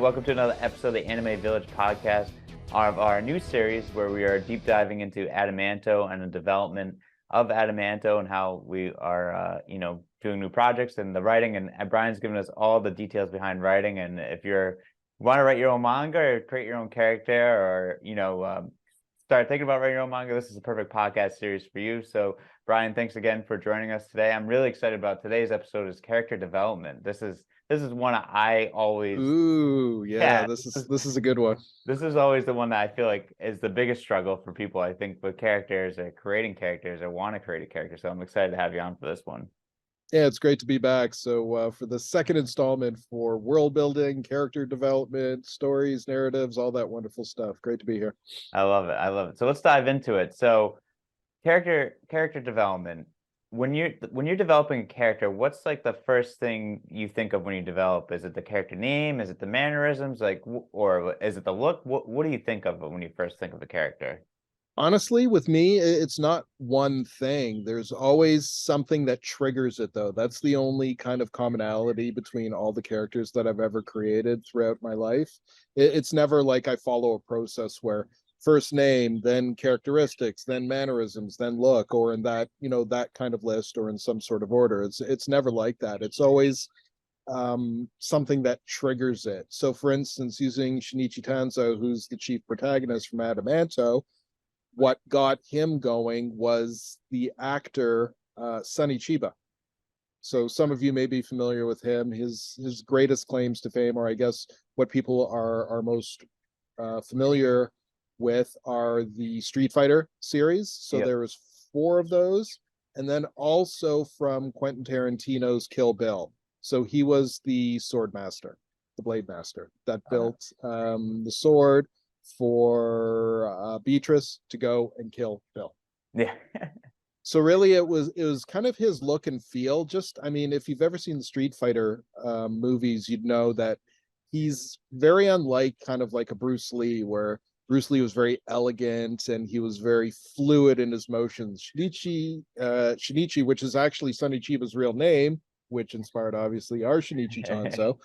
welcome to another episode of the Anime Village podcast of our new series where we are deep diving into Adamanto and the development of Adamanto and how we are, doing new projects and the writing. And Bryan's given us all the details behind writing. And if you want to write your own manga or create your own character or, start thinking about writing your own manga, this is a perfect podcast series for you. So, Bryan, thanks again for joining us today. I'm really excited about today's episode is character development. This is one I always This is a good one. This is always the one that I feel like is the biggest struggle for people, I think, with characters or creating characters or want to create a character. So I'm excited to have you on for this one. Yeah, it's great to be back. So for the second installment for world building, character development, stories, narratives, all that wonderful stuff. Great to be here. I love it. So let's dive into it. So character development. When you're developing a character, what's like the first thing you think of when you develop? Is it the character name? Is it the mannerisms? Or is it the look? What do you think of when you first think of a character? Honestly, with me, it's not one thing. There's always something that triggers it, though. That's the only kind of commonality between all the characters that I've ever created throughout my life. It's never like I follow a process where first name, then characteristics, then mannerisms, then look, or in that, that kind of list or in some sort of order. It's never like that. It's always something that triggers it. So for instance, using Shin'ichi Tanso, who's the chief protagonist from Adamanto, what got him going was the actor Sonny Chiba. So some of you may be familiar with him. His greatest claims to fame, or I guess what people are most familiar with, are the Street Fighter series. So Yep. there was 4 of those, and then also from Quentin Tarantino's Kill Bill. So he was the sword master, the blade master that built the sword for Beatrice to go and kill Bill. Yeah. So really it was kind of his look and feel. If you've ever seen the Street Fighter movies, you'd know that he's very unlike kind of like a Bruce Lee, where Bruce Lee was very elegant and he was very fluid in his motions. Shinichi, which is actually Sonny Chiba's real name, which inspired obviously our Shin'ichi Tanso,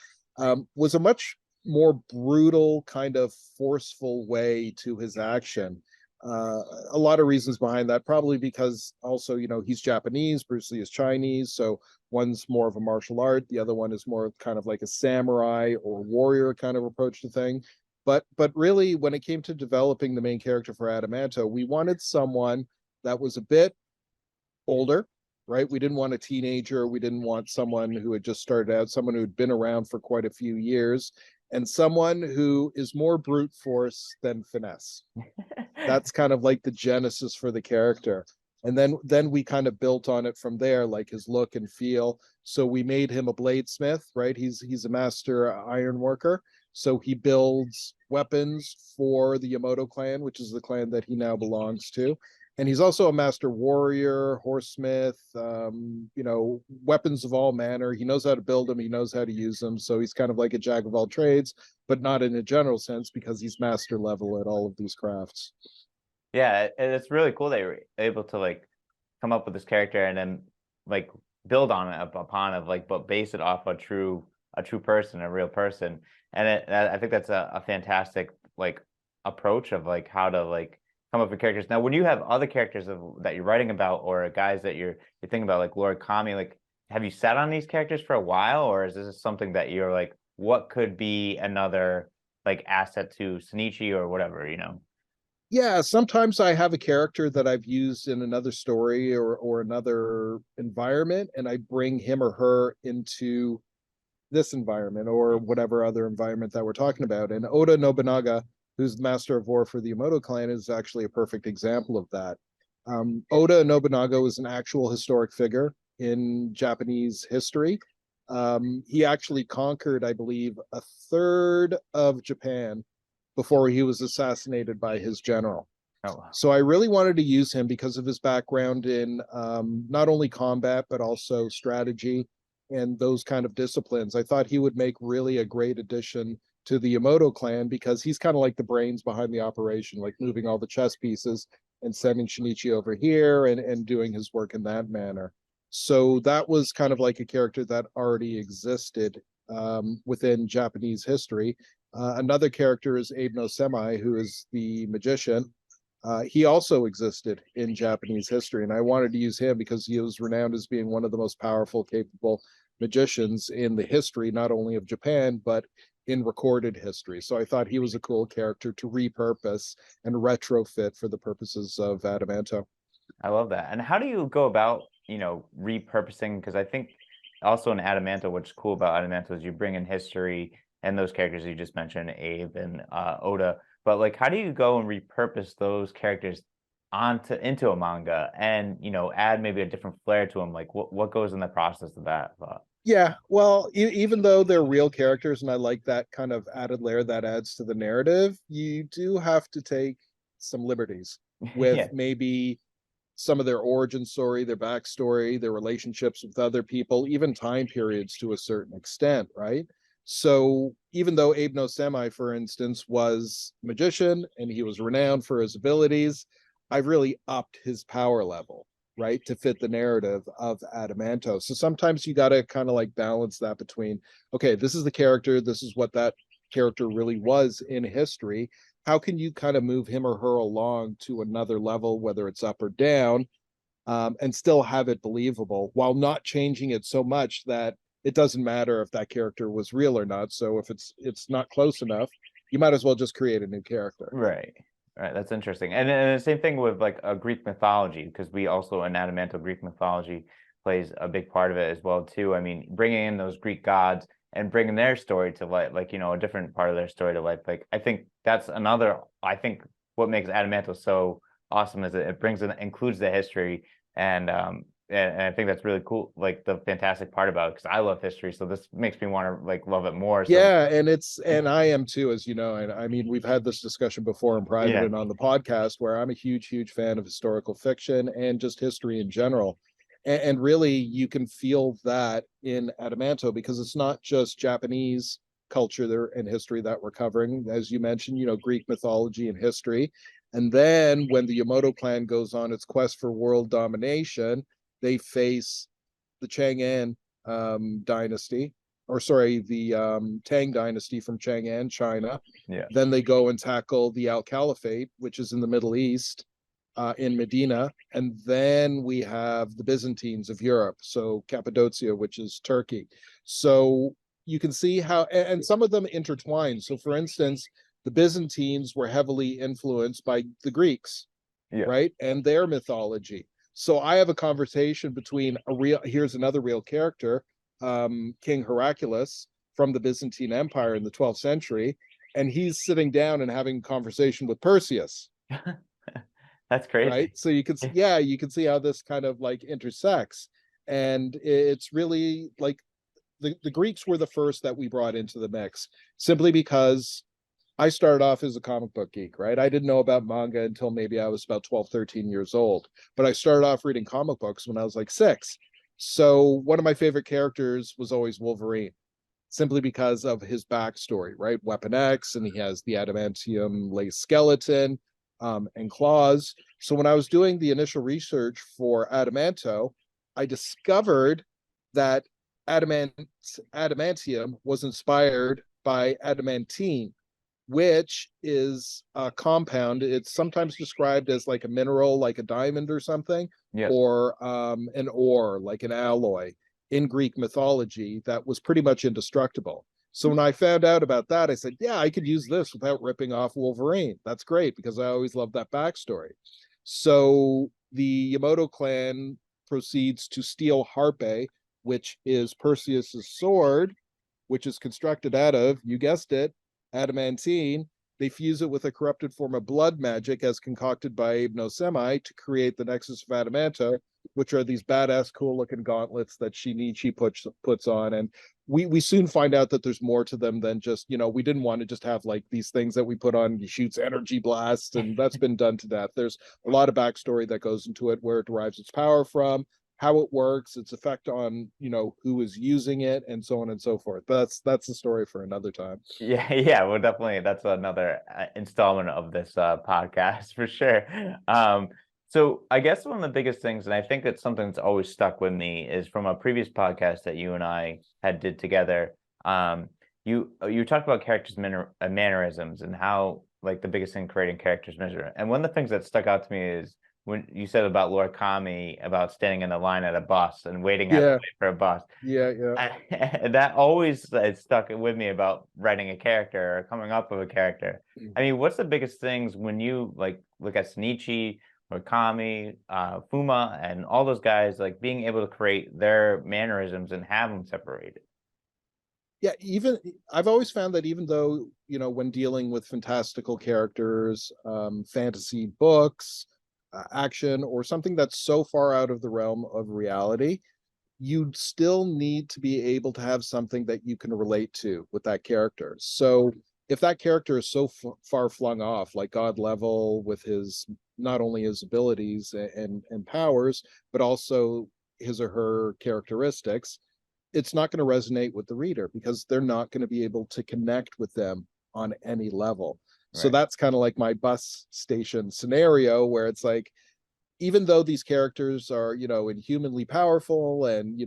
was a much more brutal, kind of forceful way to his action. A lot of reasons behind that, probably because also, he's Japanese, Bruce Lee is Chinese, so one's more of a martial art, the other one is more kind of like a samurai or warrior kind of approach to thing. But really, when it came to developing the main character for Adamanto, we wanted someone that was a bit older, right? We didn't want a teenager. We didn't want someone who had just started out, someone who had been around for quite a few years, and someone who is more brute force than finesse. That's kind of like the genesis for the character. And then we kind of built on it from there, like his look and feel. So we made him a bladesmith, right? He's a master iron worker. So he builds weapons for the Yamato clan, which is the clan that he now belongs to. And he's also a master warrior, horsesmith, weapons of all manner. He knows how to build them. He knows how to use them. So he's kind of like a jack of all trades, but not in a general sense, because he's master level at all of these crafts. Yeah, it's really cool that you're able to like come up with this character and then like build on it but base it off a true person, a real person. And I think that's a fantastic like approach of like how to like come up with characters. Now, when you have other characters that you're writing about or guys that you're thinking about, like Lord Kami, like have you sat on these characters for a while, or is this something that you're like, what could be another like asset to Shinichi or whatever, Yeah, sometimes I have a character that I've used in another story or another environment, and I bring him or her into this environment or whatever other environment that we're talking about. And Oda Nobunaga, who's the master of war for the Yamato clan, is actually a perfect example of that. Oda Nobunaga was an actual historic figure in Japanese history. He actually conquered, I believe, a third of Japan before he was assassinated by his general. Oh, wow. So I really wanted to use him because of his background in not only combat, but also strategy and those kind of disciplines. I thought he would make really a great addition to the Yamato clan because he's kind of like the brains behind the operation, like moving all the chess pieces and sending Shinichi over here and doing his work in that manner. So that was kind of like a character that already existed within Japanese history. Another character is Abe no Semi, who is the magician. He also existed in Japanese history, and I wanted to use him because he was renowned as being one of the most powerful, capable magicians in the history, not only of Japan, but in recorded history. So I thought he was a cool character to repurpose and retrofit for the purposes of Adamanto. I love that. And how do you go about, repurposing? Because I think also in Adamanto, what's cool about Adamanto is you bring in history and those characters you just mentioned, Abe and Oda. But like, how do you go and repurpose those characters onto into a manga and add maybe a different flair to them? Like, what goes in the process of that? Yeah, well, even though they're real characters, and I like that kind of added layer that adds to the narrative, you do have to take some liberties with Yeah, maybe some of their origin story, their backstory, their relationships with other people, even time periods to a certain extent, right? So even though Abe no Semi, for instance, was a magician and he was renowned for his abilities, I've really upped his power level, right, to fit the narrative of Adamanto. So sometimes you got to kind of like balance that between, okay, this is the character, this is what that character really was in history. How can you kind of move him or her along to another level, whether it's up or down, and still have it believable while not changing it so much that it doesn't matter if that character was real or not. So if it's not close enough, you might as well just create a new character. right. Right, that's interesting. And the same thing with like a Greek mythology, because we also in Adamanto Greek mythology plays a big part of it as well too. I mean, bringing in those Greek gods and bringing their story to light, like a different part of their story to life. Like I think that's another. I think what makes Adamanto so awesome is it brings in includes the history and I think that's really cool. Like the fantastic part about it, because I love history, so this makes me want to like love it more. So Yeah, and I am too, as you know. And I mean, we've had this discussion before in private yeah, and on the podcast, where I'm a huge fan of historical fiction and just history in general. And really, you can feel that in Adamanto because it's not just Japanese culture there and history that we're covering, as you mentioned, Greek mythology and history. And then when the Yamato clan goes on its quest for world domination, they face the Chang'an dynasty, or sorry, the Tang dynasty from Chang'an, China. yeah, Then they go and tackle the Al Caliphate, which is in the Middle East, in Medina. And then we have the Byzantines of Europe, so Cappadocia, which is Turkey. So you can see how, and some of them intertwine. So, for instance, the Byzantines were heavily influenced by the Greeks, yeah. right? And their mythology. So I have a conversation between here's another real character, King Heraclius from the Byzantine Empire in the 12th century, and he's sitting down and having a conversation with Perseus, That's right? crazy. So you can see how this kind of like intersects. And it's really like the Greeks were the first that we brought into the mix simply because I started off as a comic book geek, right? I didn't know about manga until maybe I was about 12, 13 years old. But I started off reading comic books when I was like 6. So one of my favorite characters was always Wolverine, simply because of his backstory, right? Weapon X, and he has the adamantium lace skeleton and claws. So when I was doing the initial research for Adamanto, I discovered that adamantium was inspired by adamantine, which is a compound. It's sometimes described as like a mineral, like a diamond or something, Yeah. or an ore, like an alloy in Greek mythology that was pretty much indestructible. So when I found out about that, I said, yeah, I could use this without ripping off Wolverine. That's great because I always loved that backstory. So the Yamato clan proceeds to steal Harpe, which is Perseus's sword, which is constructed out of, you guessed it, adamantine. They fuse it with a corrupted form of blood magic as concocted by Abe no Semi to create the Nexus of Adamanto, which are these badass, cool looking gauntlets that Shinichi puts on. And we soon find out that there's more to them than just, we didn't want to just have like these things that we put on, he shoots energy blasts, and that's been done to death. There's a lot of backstory that goes into it, where it derives its power from, how it works, its effect on who is using it, and so on and so forth. But that's the story for another time. Yeah, yeah, well, definitely that's another installment of this podcast for sure. So I guess one of the biggest things, and I think it's something that's always stuck with me, is from a previous podcast that you and I had did together. you talked about characters' mannerisms and how like the biggest thing creating characters measure. And one of the things that stuck out to me is when you said about Lord Kami about standing in the line at a bus and having to Yeah, wait for a bus. yeah. That always stuck with me about writing a character or coming up with a character. I mean, what's the biggest things when you like look at Shinichi or Kami, Fuma, and all those guys, like being able to create their mannerisms and have them separated? Yeah, even I've always found that even though, when dealing with fantastical characters, fantasy books, action, or something that's so far out of the realm of reality, you still need to be able to have something that you can relate to with that character. So if that character is so far flung off, like God level, with his not only his abilities and powers, but also his or her characteristics, it's not going to resonate with the reader because they're not going to be able to connect with them on any level. So Right. that's kind of like my bus station scenario where it's like, even though these characters are, inhumanly powerful and,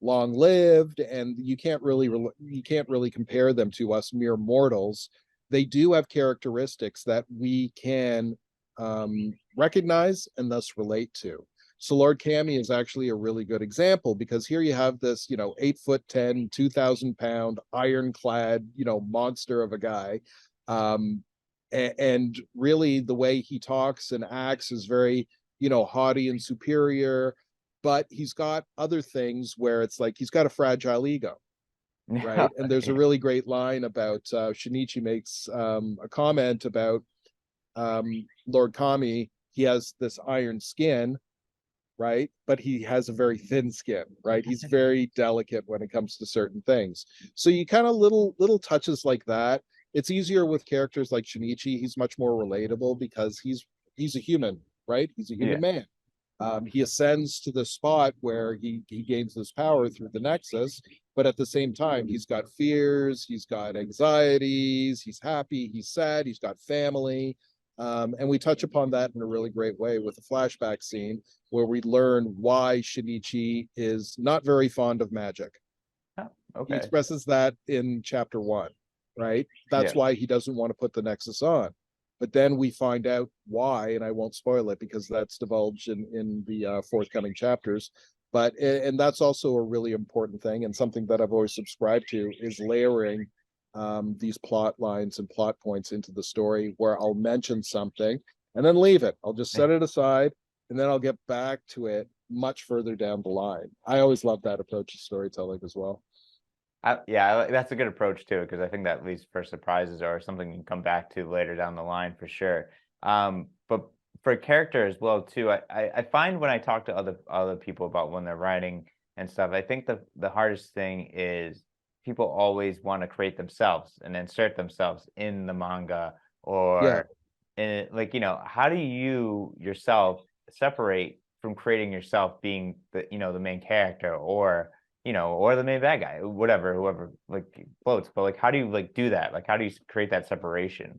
long lived, and you can't really compare them to us mere mortals, they do have characteristics that we can recognize and thus relate to. So Lord Kami is actually a really good example, because here you have this, 8'10", 2,000 pound, ironclad, monster of a guy. And really the way he talks and acts is very, haughty and superior, but he's got other things where it's like he's got a fragile ego, right? And there's a Yeah. really great line about Shinichi makes a comment about Lord Kami. He has this iron skin, right? But he has a very thin skin, right? He's very delicate when it comes to certain things. So you kind of little touches like that. It's easier with characters like Shinichi. He's much more relatable because he's a human, right? He's a human Yeah. man. He ascends to the spot where he gains this power through the Nexus, but at the same time, he's got fears, he's got anxieties, he's happy, he's sad, he's got family. And we touch upon that in a really great way with a flashback scene where we learn why Shinichi is not very fond of magic. Oh, He okay. expresses that in chapter 1, right? That's Yeah. why he doesn't want to put the Nexus on. But then we find out why, and I won't spoil it because that's divulged in the forthcoming chapters. But and that's also a really important thing, and something that I've always subscribed to is layering these plot lines and plot points into the story, where I'll mention something and then leave it. I'll just set it aside, and then I'll get back to it much further down the line. I always love that approach to storytelling as well. That's a good approach too, because I think that leads for surprises or something you can come back to later down the line for sure. But for character as well too, I find when I talk to other people about when they're writing and stuff, I think the hardest thing is people always want to create themselves and insert themselves in the manga Yeah. or in like, how do you yourself separate from creating yourself being the main character or the main bad guy, whatever, whoever like floats. But like, how do you like do that? Like, how do you create that separation?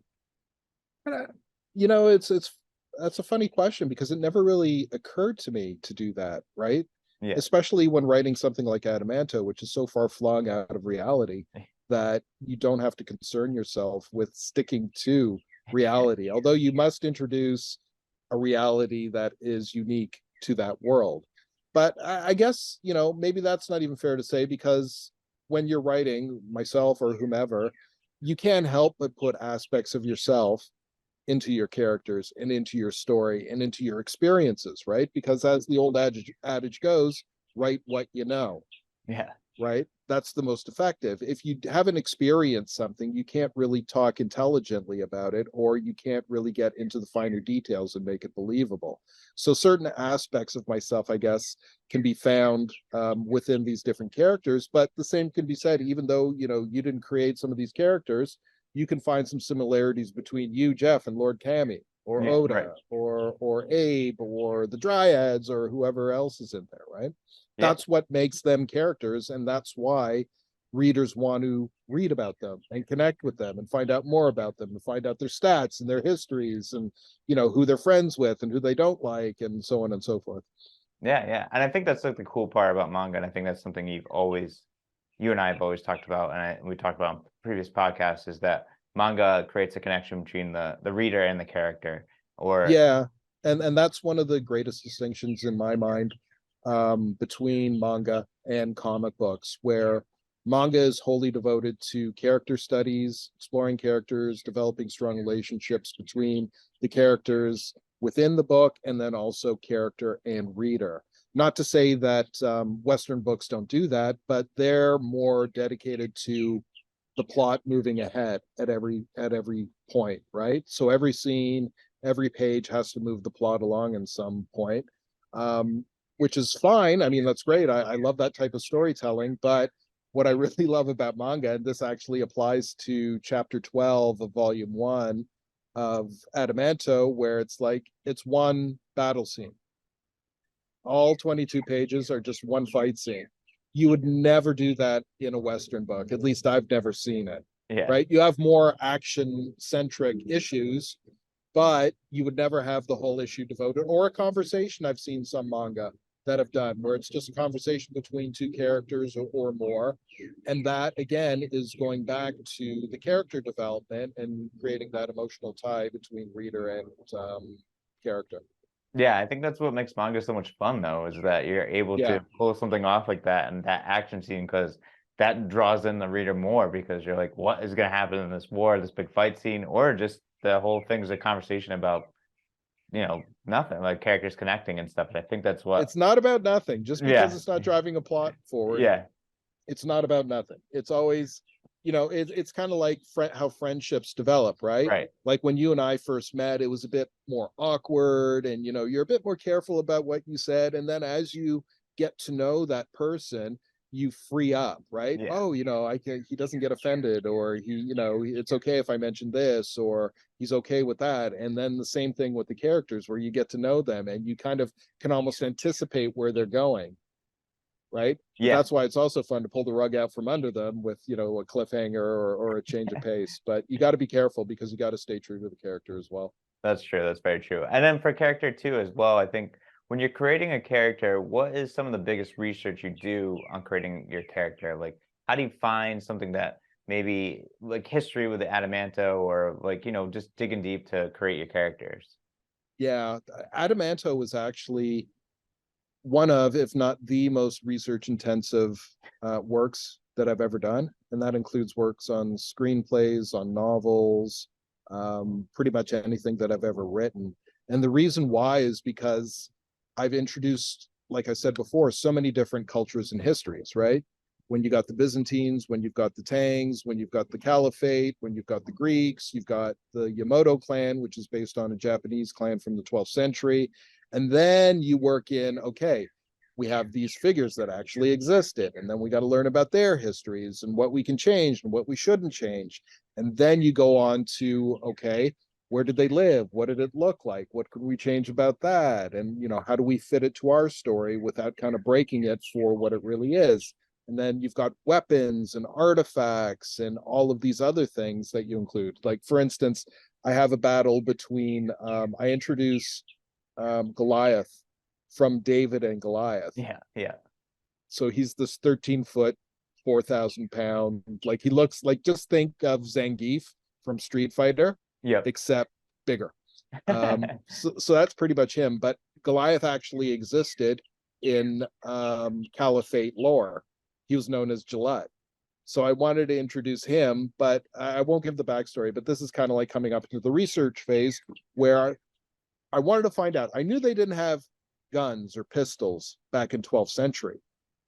It's that's a funny question because it never really occurred to me to do that, right? Yeah, Especially when writing something like Adamanto, which is so far flung out of reality that you don't have to concern yourself with sticking to reality. Although you must introduce a reality that is unique to that world. But I guess, maybe that's not even fair to say, because when you're writing, myself or whomever, you can't help but put aspects of yourself into your characters and into your story and into your experiences, right? Because as the old adage goes, write what you know, yeah, right? That's the most effective. If you haven't experienced something, you can't really talk intelligently about it, or you can't really get into the finer details and make it believable. So certain aspects of myself, I guess, can be found within these different characters, but the same can be said, even though, you didn't create some of these characters, you can find some similarities between you, Jeff, and Lord Kami, or yeah, right, Oda, or Abe, or the Dryads, or whoever else is in there, right? yeah, That's what makes them characters, and that's why readers want to read about them and connect with them and find out more about them and find out their stats and their histories and who they're friends with and who they don't like and so on and so forth. yeah. And I think that's like the cool part about manga, and I think that's something you've always you and I have always talked about, and we talked about on previous podcasts, is that manga creates a connection between the reader and the character. Or Yeah, and that's one of the greatest distinctions in my mind, between manga and comic books, where manga is wholly devoted to character studies, exploring characters, developing strong relationships between the characters within the book, and then also character and reader. Not to say that Western books don't do that, but they're more dedicated to the plot moving ahead at every point, right? So every scene, every page has to move the plot along in some point, which is fine. I mean, that's great. I love that type of storytelling. But what I really love about manga, and this actually applies to chapter 12 of volume 1 of Adamanto, where it's like it's one battle scene. All 22 pages are just one fight scene. You would never do that in a Western book. At least I've never seen it. yeah, Right? You have more action centric issues, but you would never have the whole issue devoted, or a conversation. I've seen some manga that have done where it's just a conversation between two characters or more. And that again is going back to the character development and creating that emotional tie between reader and character. yeah, I think that's what makes manga so much fun, though, is that you're able Yeah. to pull something off like that and that action scene, because that draws in the reader more, because you're like, what is going to happen in this war, this big fight scene, or just the whole thing's a conversation about, nothing, like characters connecting and stuff. And I think that's what, It's not about nothing. Just because yeah, it's not driving a plot forward, yeah, it's not about nothing. It's always, it's kind of like how friendships develop, right? right, Like when you and I first met, it was a bit more awkward, and you're a bit more careful about what you said. And then as you get to know that person, you free up, right? yeah, Oh, he doesn't get offended, or it's okay if I mention this, or he's okay with that. And then the same thing with the characters, where you get to know them and you kind of can almost anticipate where they're going, right? But yeah. that's why it's also fun to pull the rug out from under them with, a cliffhanger or a change of pace. But you got to be careful, because you got to stay true to the character as well. That's true. That's very true. And then for character too, as well, I think when you're creating a character, what is some of the biggest research you do on creating your character? Like, how do you find something that maybe like history with the Adamanto, or like, just digging deep to create your characters? Yeah, Adamanto was actually one of, if not the most research intensive works that I've ever done. And that includes works on screenplays, on novels, pretty much anything that I've ever written. And the reason why is because I've introduced, like I said before, so many different cultures and histories, right? When you got the Byzantines, when you've got the Tangs, when you've got the Caliphate, when you've got the Greeks, you've got the Yamato clan, which is based on a Japanese clan from the 12th century. And then you work in, okay, we have these figures that actually existed, and then we got to learn about their histories and what we can change and what we shouldn't change. And then you go on to, okay, where did they live? What did it look like? What could we change about that? And, how do we fit it to our story without kind of breaking it for what it really is? And then you've got weapons and artifacts and all of these other things that you include. Like, for instance, I have a battle between, I introduce Goliath from David and Goliath. Yeah, yeah, So he's this 13-foot, 4,000 pound, like he looks like, just think of Zangief from Street Fighter, yep. except bigger. So that's pretty much him. But Goliath actually existed in Caliphate lore. He was known as Gillette. So I wanted to introduce him, but I won't give the backstory. But this is kind of like coming up to the research phase, where I wanted to find out. I knew they didn't have guns or pistols back in 12th century,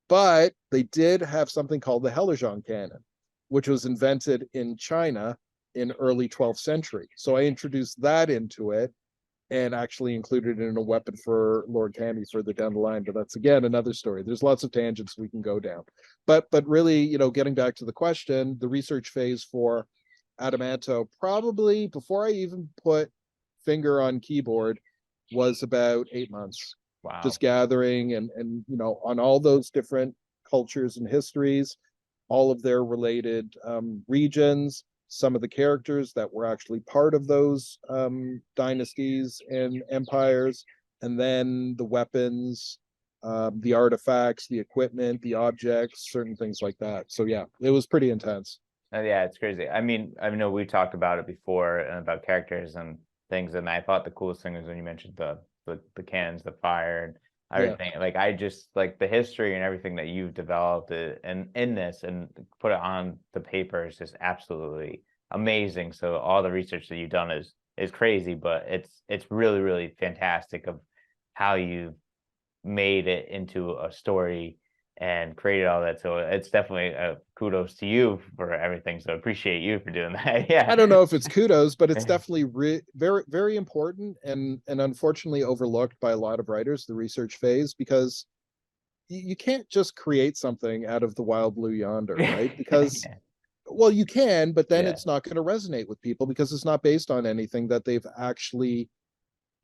but they did have something called the Helijon cannon, which was invented in China in early 12th century. So I introduced that into it and actually included it in a weapon for Lord Candy further down the line. But that's again another story. There's lots of tangents we can go down. But really, getting back to the question, the research phase for Adamanto, probably before I even put finger on keyboard, was about 8 months. Wow. Just gathering and on all those different cultures and histories, all of their related regions, some of the characters that were actually part of those dynasties and empires, and then the weapons, the artifacts, the equipment, the objects, certain things like that. So yeah, it was pretty intense. Yeah, it's crazy. I mean, I know we talked about it before and about characters and things, and I thought the coolest thing was when you mentioned the cannons, the fire, and Yeah. everything. Like I just like the history and everything that you've developed and in this and put it on the paper is just absolutely amazing. So all the research that you've done is crazy, but it's really, really fantastic of how you've made it into a story and created all that. So it's definitely kudos to you for everything. So appreciate you for doing that. I Yeah. don't know if it's kudos, but it's definitely very, very important and unfortunately overlooked by a lot of writers, the research phase, because you can't just create something out of the wild blue yonder, right? Because well, you can, but then Yeah. it's not going to resonate with people because it's not based on anything that they've actually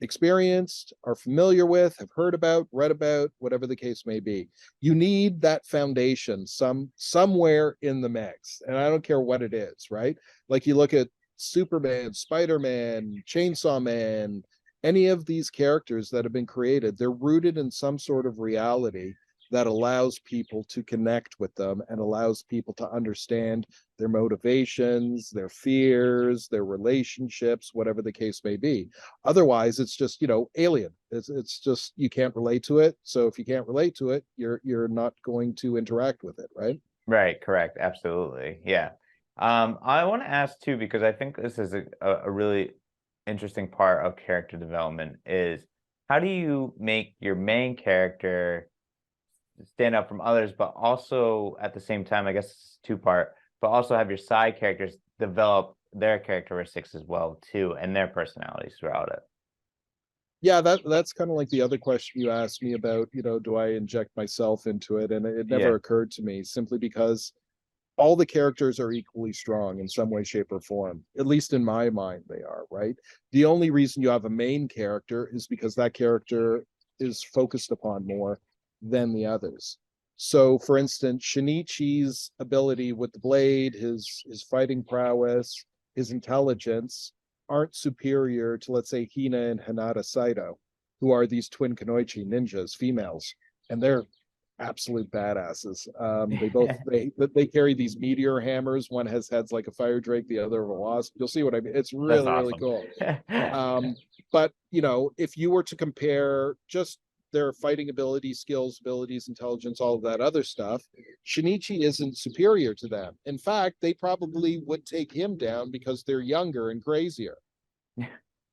experienced, are familiar with, have heard about, read about, whatever the case may be. You need that foundation somewhere in the mix. And I don't care what it is, right? Like you look at Superman, Spider-Man, Chainsaw Man, any of these characters that have been created, they're rooted in some sort of reality that allows people to connect with them and allows people to understand their motivations, their fears, their relationships, whatever the case may be. Otherwise, it's just, alien. It's just you can't relate to it. So if you can't relate to it, you're not going to interact with it, right? Right, correct. Absolutely. Yeah. I want to ask too, because I think this is a really interesting part of character development is how do you make your main character stand out from others, but also at the same time, I guess it's two-part, but also have your side characters develop their characteristics as well too, and their personalities throughout it. Yeah, that's kind of like the other question you asked me about, do I inject myself into it? And it Yeah. never occurred to me simply because all the characters are equally strong in some way, shape, or form. At least in my mind, they are, right? The only reason you have a main character is because that character is focused upon more than the others. So, for instance, Shinichi's ability with the blade, his fighting prowess, his intelligence aren't superior to, let's say, Hina and Hanada Saito, who are these twin Kunoichi ninjas, females, and they're absolute badasses. They carry these meteor hammers. One has heads like a fire drake, the other of a wasp. You'll see what I mean. It's That's really, really awesome. cool. But if you were to compare just their fighting abilities, skills, abilities, intelligence, all of that other stuff, Shinichi isn't superior to them. In fact, they probably would take him down because they're younger and crazier,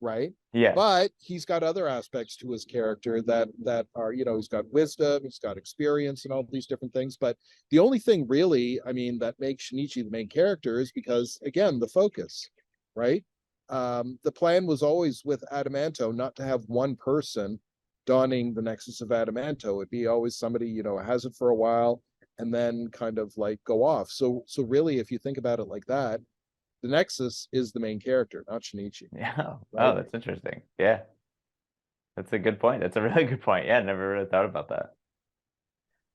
right? Yeah. But he's got other aspects to his character that are, he's got wisdom, he's got experience, and all these different things. But the only thing really, I mean, that makes Shinichi the main character is because, again, the focus, right? The plan was always with Adamanto not to have one person donning the Nexus of Adamanto. It'd be always somebody, has it for a while and then kind of like go off. So really, if you think about it like that, the Nexus is the main character, not Shinichi, Yeah. Oh, right? that's interesting. Yeah. That's a good point. That's a really good point. Yeah, never really thought about that.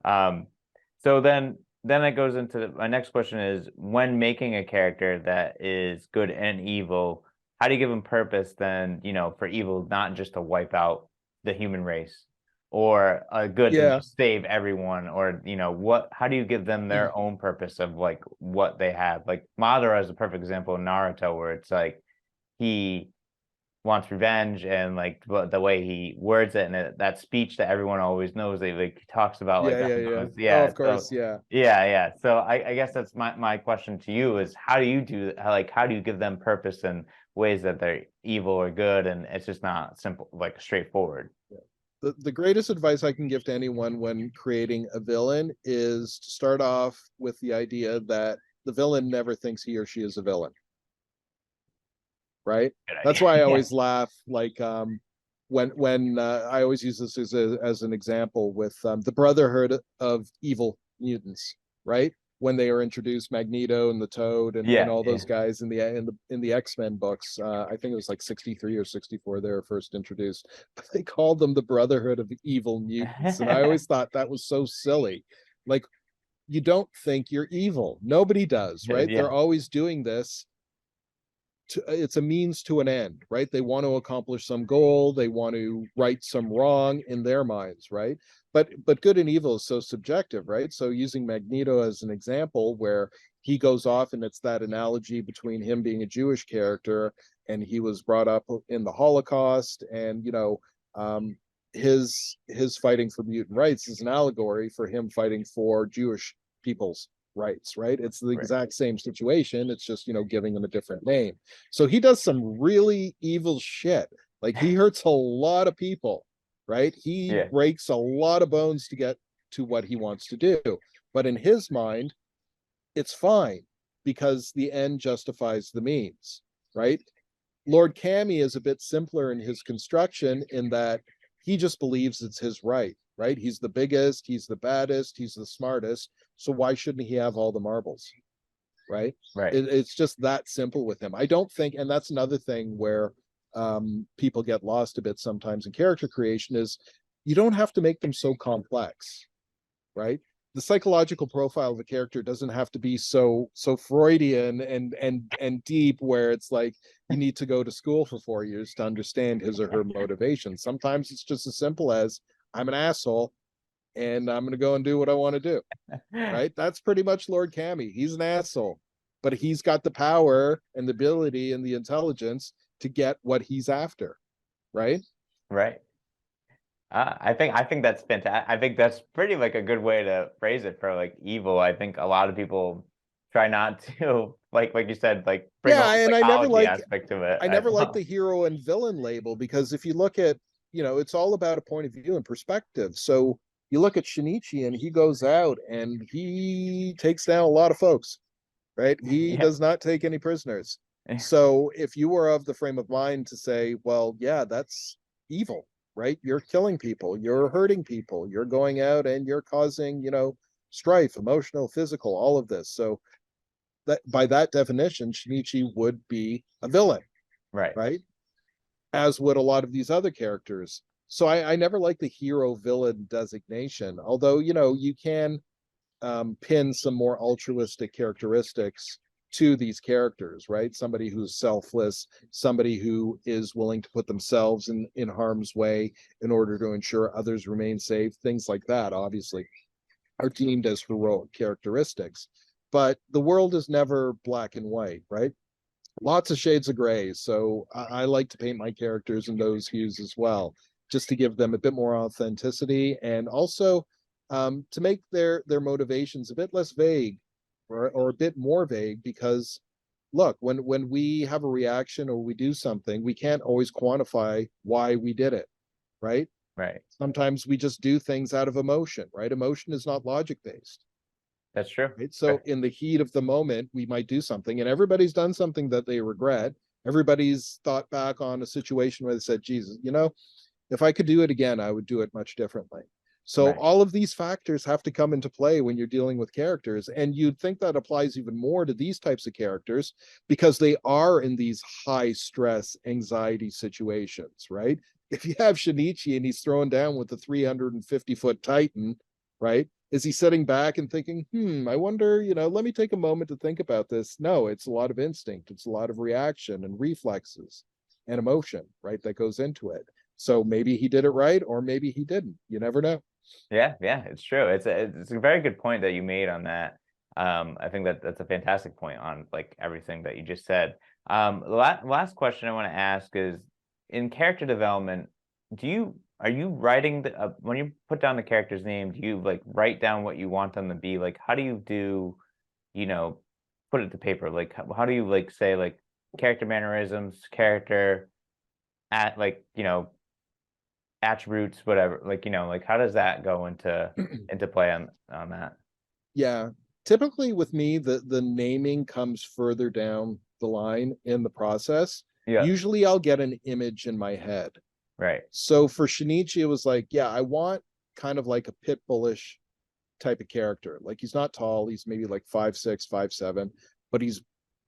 Um, so then it goes into my next question is when making a character that is good and evil, how do you give them purpose then, for evil not just to wipe out the human race or a good to Yeah. just save everyone or how do you give them their own purpose of like what they have? Like Madara is a perfect example in Naruto where it's like he wants revenge and like the way he words it and that speech that everyone always knows they like he talks about like Yeah, that's yeah, yeah. Oh, yeah of so course, yeah. yeah so I guess that's my question to you is how do you do how do you give them purpose in ways that they're evil or good and it's just not simple like straightforward. The greatest advice I can give to anyone when creating a villain is to start off with the idea that the villain never thinks he or she is a villain, right? Good That's idea. why I Yeah. always laugh like when I always use this as an example with the Brotherhood of Evil Mutants, right? When they are introduced, Magneto and the Toad and Yeah, all yeah. those guys in the X-Men books. I think it was like 63 or 64 they were first introduced. But they called them the Brotherhood of Evil Mutants, and I always thought that was so silly. Like you don't think you're evil. Nobody does, right? Yeah. They're always doing this it's a means to an end, right? They want to accomplish some goal, they want to right some wrong in their minds, right? but good and evil is so subjective, right? So using Magneto as an example, where he goes off, and it's that analogy between him being a Jewish character and he was brought up in the Holocaust, and his fighting for mutant rights is an allegory for him fighting for Jewish people's rights, right? It's the exact same situation. It's just, giving them a different name. So he does some really evil shit. Like, he hurts a lot of people, right? He breaks a lot of bones to get to what he wants to do. But in his mind, it's fine because the end justifies the means, right? Lord Kami is a bit simpler in his construction, in that he just believes it's his right? He's the biggest, he's the baddest, he's the smartest. So why shouldn't he have all the marbles? Right. It's just that simple with him. I don't think, and that's another thing where people get lost a bit sometimes in character creation, is you don't have to make them so complex, right? The psychological profile of a character doesn't have to be so Freudian and deep, where it's like you need to go to school for 4 years to understand his or her motivation. Sometimes it's just as simple as, I'm an asshole and I'm going to go and do what I want to do. Right? That's pretty much Lord Kami. He's an asshole, but he's got the power and the ability and the intelligence to get what he's after. Right? Right. I think that's fantastic. I think that's pretty like a good way to phrase it for like evil. I think a lot of people try not to like you said, like bring yeah, home and the psychology aspect of it. I never like the hero and villain label, because if you look at, it's all about a point of view and perspective. So you look at Shinichi, and he goes out and he takes down a lot of folks, right? He does not take any prisoners. So if you were of the frame of mind to say, well, yeah, that's evil, right? You're killing people, you're hurting people, you're going out and you're causing, strife, emotional, physical, all of this. So that, by that definition, Shinichi would be a villain, right? As would a lot of these other characters. So I never like the hero villain designation, although, you can pin some more altruistic characteristics to these characters, right? Somebody who's selfless, somebody who is willing to put themselves in harm's way in order to ensure others remain safe. Things like that, obviously, are deemed as heroic characteristics. But the world is never black and white, right? Lots of shades of gray. So I like to paint my characters in those hues as well, just to give them a bit more authenticity, and also to make their motivations a bit less vague, or a bit more vague. Because look, when we have a reaction or we do something, we can't always quantify why we did it, right? Sometimes we just do things out of emotion, right? Emotion is not logic based. That's true. Right? So in the heat of the moment, we might do something, and everybody's done something that they regret. Everybody's thought back on a situation where they said, Jesus, if I could do it again, I would do it much differently. So all of these factors have to come into play when you're dealing with characters. And you'd think that applies even more to these types of characters, because they are in these high stress, anxiety situations, right? If you have Shinichi and he's thrown down with the 350-foot Titan, right? Is he sitting back and thinking, I wonder, let me take a moment to think about this? No, it's a lot of instinct. It's a lot of reaction and reflexes and emotion, right? That goes into it. So maybe he did it right, or maybe he didn't. You never know. Yeah, it's true. It's a very good point that you made on that. I think that's a fantastic point on like everything that you just said. The last question I want to ask is, in character development, are you writing when you put down the character's name, do you like write down what you want them to be? Like, how do you do, put it to paper? Like, how do you like say like character mannerisms, character at like, attributes, whatever, like, like how does that go into play on that? Yeah. Typically with me, the naming comes further down the line in the process. Usually I'll get an image in my head. So for Shinichi, it was like, yeah, I want kind of like a pit bullish type of character. Like, he's not tall, he's maybe like 5'6", 5'7", but he's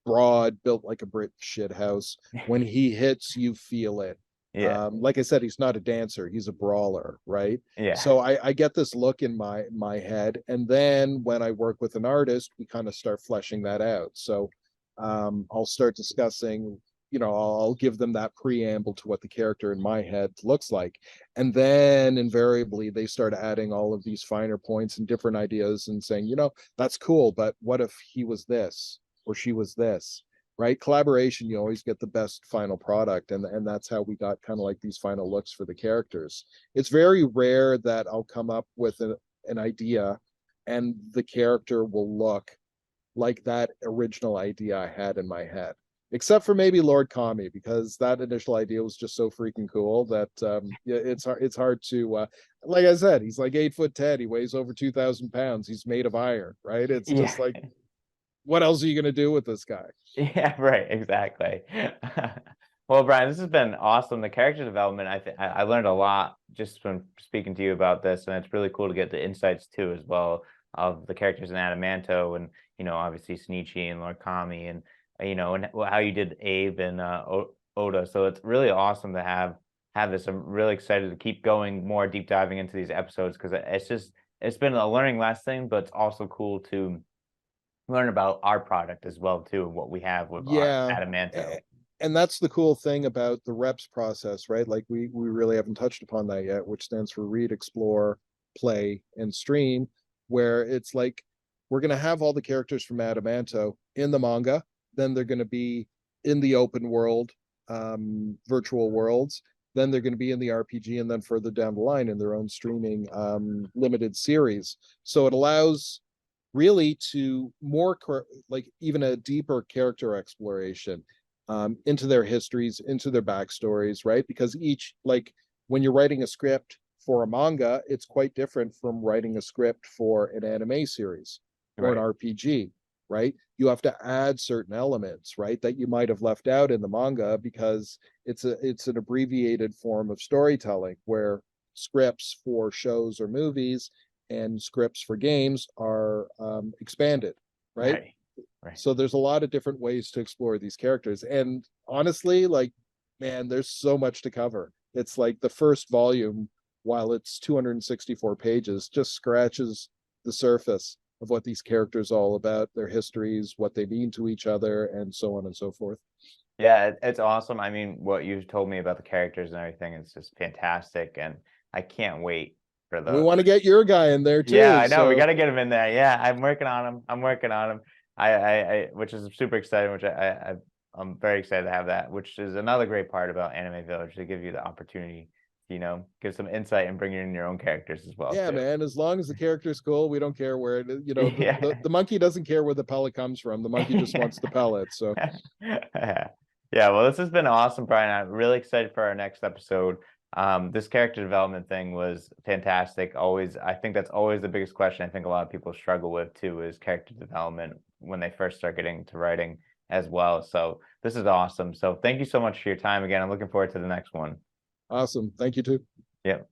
broad, built like a brick shit house. When he hits, you feel it. Like I said, he's not a dancer, he's a brawler, right? So I get this look in my head, and then when I work with an artist, we kind of start fleshing that out. So I'll start discussing I'll give them that preamble to what the character in my head looks like. And then invariably they start adding all of these finer points and different ideas and saying, that's cool, but what if he was this or she was this? Right? Collaboration, you always get the best final product. And that's how we got kind of like these final looks for the characters. It's very rare that I'll come up with an idea and the character will look like that original idea I had in my head, except for maybe Lord Kami, because that initial idea was just so freaking cool that it's hard to like I said, he's like 8'10", he weighs over 2,000 pounds, he's made of iron, right? It's Yeah. just like, what else are you gonna do with this guy? Yeah, right, exactly. Well, Bryan, this has been awesome. The character development, I learned a lot just from speaking to you about this, and it's really cool to get the insights too, as well, of the characters in Adamanto, and obviously Shin'ichi and Lord Kami, and and how you did Abe and Oda. So it's really awesome to have this. I'm really excited to keep going more deep diving into these episodes, because it's been a learning lesson, but it's also cool to learn about our product as well too, and what we have with our Yeah. Adamanto. And that's the cool thing about the reps process, right? Like we really haven't touched upon that yet, which stands for read, explore, play, and stream, where it's like we're going to have all the characters from Adamanto in the manga, then they're going to be in the open world, virtual worlds, then they're going to be in the RPG, and then further down the line in their own streaming limited series. So it allows really to more like even a deeper character exploration into their histories, into their backstories, right? Because each, like when you're writing a script for a manga, it's quite different from writing a script for an anime series or an Right. RPG, right? You have to add certain elements, right, that you might have left out in the manga because it's an abbreviated form of storytelling, where scripts for shows or movies and scripts for games are expanded, right? Right. Right. So there's a lot of different ways to explore these characters. And honestly, like, man, there's so much to cover. It's like the first volume, while it's 264 pages, just scratches the surface of what these characters are all about, their histories, what they mean to each other, and so on and so forth. Yeah, it's awesome. I mean, what you told me about the characters and everything is just fantastic, and I can't wait for We the. want to get your guy in there Yeah, too. I know. We So got to get him in there. Yeah, I'm working on him. I'm working on him. Which is super exciting. I'm very excited to have that. Which is another great part about Anime Village, to give you the opportunity, give some insight and bring in your own characters as well yeah, too. man, as long as the character's cool, we don't care where Yeah. the monkey doesn't care where the pellet comes from. The monkey just wants the pellet. So Yeah. Yeah, well, this has been awesome, Bryan. I'm really excited for our next episode. This character development thing was fantastic. Always, I think that's always the biggest question I think a lot of people struggle with too, is character development when they first start getting to writing as well. So this is awesome. So thank you so much for your time again. I'm looking forward to the next one. awesome. Thank you too. Yep.